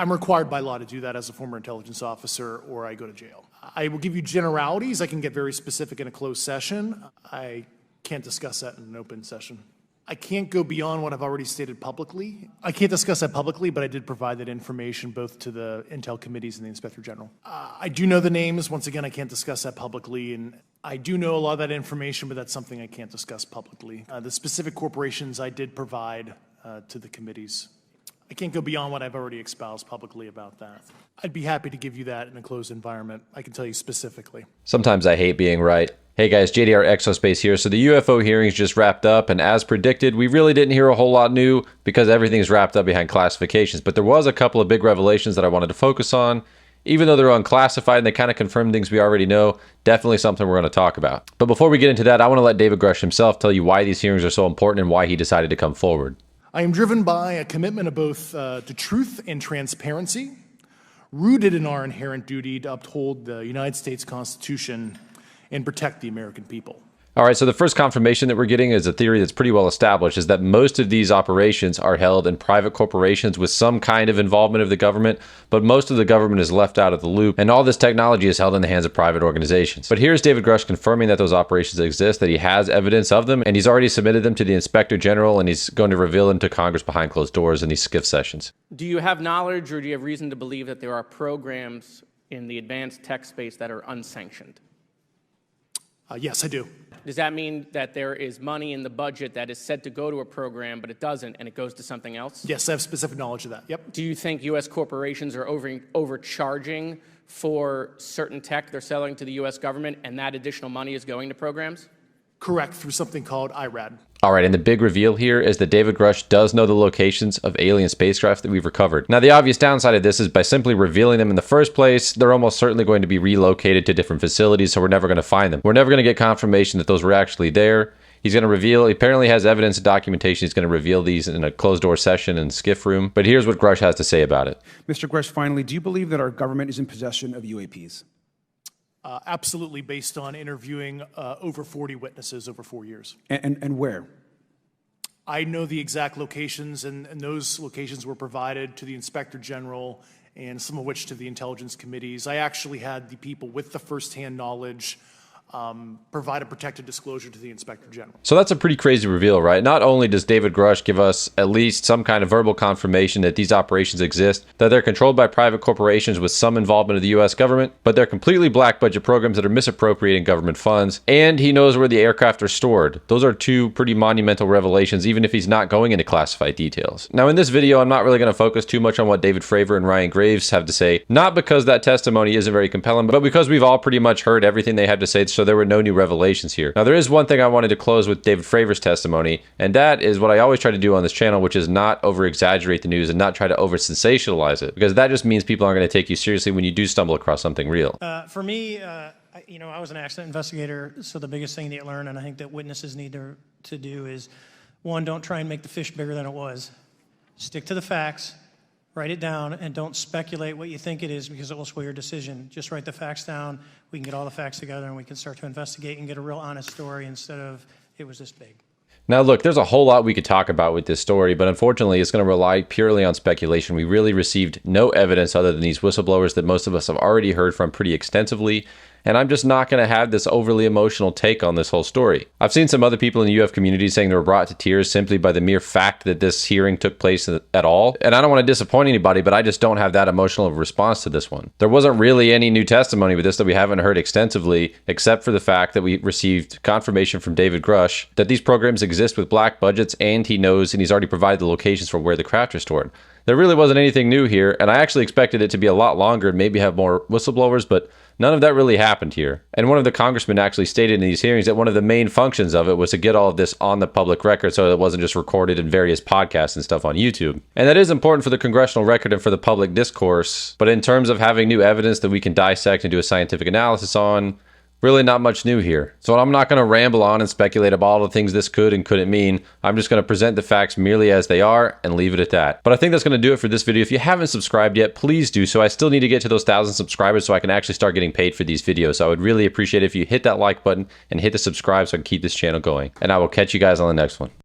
I'm required by law to do that as a former intelligence officer, or I go to jail. I will give you generalities. I can get very specific in a closed session. I can't discuss that in an open session. I can't go beyond what I've already stated publicly. I can't discuss that publicly, but I did provide that information both to the Intel committees and the Inspector General. I do know the names. Once again, I can't discuss that publicly, and I do know a lot of that information, but that's something I can't discuss publicly. The specific corporations I did provide to the committees. I can't go beyond what I've already espoused publicly about that. I'd be happy to give you that in a closed environment. I can tell you specifically. Sometimes I hate being right. Hey guys, JDR Exospace here. So the UFO hearings just wrapped up, and as predicted, we really didn't hear a whole lot new because everything's wrapped up behind classifications. But there was a couple of big revelations that I wanted to focus on. Even though they're unclassified and they kind of confirm things we already know, definitely something we're going to talk about. But before we get into that, I want to let David Grusch himself tell you why these hearings are so important and why he decided to come forward. I am driven by a commitment of both to truth and transparency, rooted in our inherent duty to uphold the United States Constitution and protect the American people. All right, so the first confirmation that we're getting is a theory that's pretty well established, is that most of these operations are held in private corporations with some kind of involvement of the government, but most of the government is left out of the loop, and all this technology is held in the hands of private organizations. But here's David Grusch confirming that those operations exist, that he has evidence of them, and he's already submitted them to the Inspector General, and he's going to reveal them to Congress behind closed doors in these SCIF sessions. Do you have knowledge or do you have reason to believe that there are programs in the advanced tech space that are unsanctioned? Yes, I do. Does that mean that there is money in the budget that is said to go to a program, but it doesn't, and it goes to something else? Yes, I have specific knowledge of that. Yep. Do you think U.S. corporations are overcharging for certain tech they're selling to the U.S. government, and that additional money is going to programs? Correct, through something called IRAD. All right, and the big reveal here is that David Grusch does know the locations of alien spacecraft that we've recovered. Now, the obvious downside of this is by simply revealing them in the first place, they're almost certainly going to be relocated to different facilities, so we're never going to find them. We're never going to get confirmation that those were actually there. He's going to reveal, he apparently has evidence and documentation. He's going to reveal these in a closed-door session in SCIF room. But here's what Grusch has to say about it. Mr. Grusch, finally, do you believe that our government is in possession of UAPs? Absolutely, based on interviewing over 40 witnesses over 4 years. And where? I know the exact locations, and those locations were provided to the Inspector General, and some of which to the intelligence committees. I actually had the people with the firsthand knowledge provide a protected disclosure to the Inspector General. So that's a pretty crazy reveal, right? Not only does David Grusch give us at least some kind of verbal confirmation that these operations exist, that they're controlled by private corporations with some involvement of the U.S. government, but they're completely black budget programs that are misappropriating government funds, and he knows where the aircraft are stored. Those are two pretty monumental revelations, even if he's not going into classified details. Now, in this video, I'm not really going to focus too much on what David Fravor and Ryan Graves have to say, not because that testimony isn't very compelling, but because we've all pretty much heard everything they have to say, so there were no new revelations here. Now, there is one thing I wanted to close with David Fravor's testimony, and that is what I always try to do on this channel, which is not over-exaggerate the news and not try to over-sensationalize it, because that just means people aren't going to take you seriously when you do stumble across something real. For me, I was an accident investigator, so the biggest thing that you learn, and I think that witnesses need to do is, one, don't try and make the fish bigger than it was. Stick to the facts. Write it down, and don't speculate what you think it is because it will sway your decision. Just write the facts down. We can get all the facts together, and we can start to investigate and get a real honest story instead of, it was this big. Now, look, there's a whole lot we could talk about with this story, but unfortunately, it's going to rely purely on speculation. We really received no evidence other than these whistleblowers that most of us have already heard from pretty extensively, and I'm just not going to have this overly emotional take on this whole story. I've seen some other people in the UF community saying they were brought to tears simply by the mere fact that this hearing took place at all, and I don't want to disappoint anybody, but I just don't have that emotional of a response to this one. There wasn't really any new testimony with this that we haven't heard extensively, except for the fact that we received confirmation from David Grusch that these programs exist with black budgets, and he knows and he's already provided the locations for where the craft are stored. There really wasn't anything new here, and I actually expected it to be a lot longer and maybe have more whistleblowers, but none of that really happened here. And one of the congressmen actually stated in these hearings that one of the main functions of it was to get all of this on the public record so that it wasn't just recorded in various podcasts and stuff on YouTube. And that is important for the congressional record and for the public discourse, but in terms of having new evidence that we can dissect and do a scientific analysis on, really not much new here. So I'm not going to ramble on and speculate about all the things this could and couldn't mean. I'm just going to present the facts merely as they are and leave it at that. But I think that's going to do it for this video. If you haven't subscribed yet, please do so. I still need to get to those 1,000 subscribers so I can actually start getting paid for these videos. So I would really appreciate it if you hit that like button and hit the subscribe so I can keep this channel going. And I will catch you guys on the next one.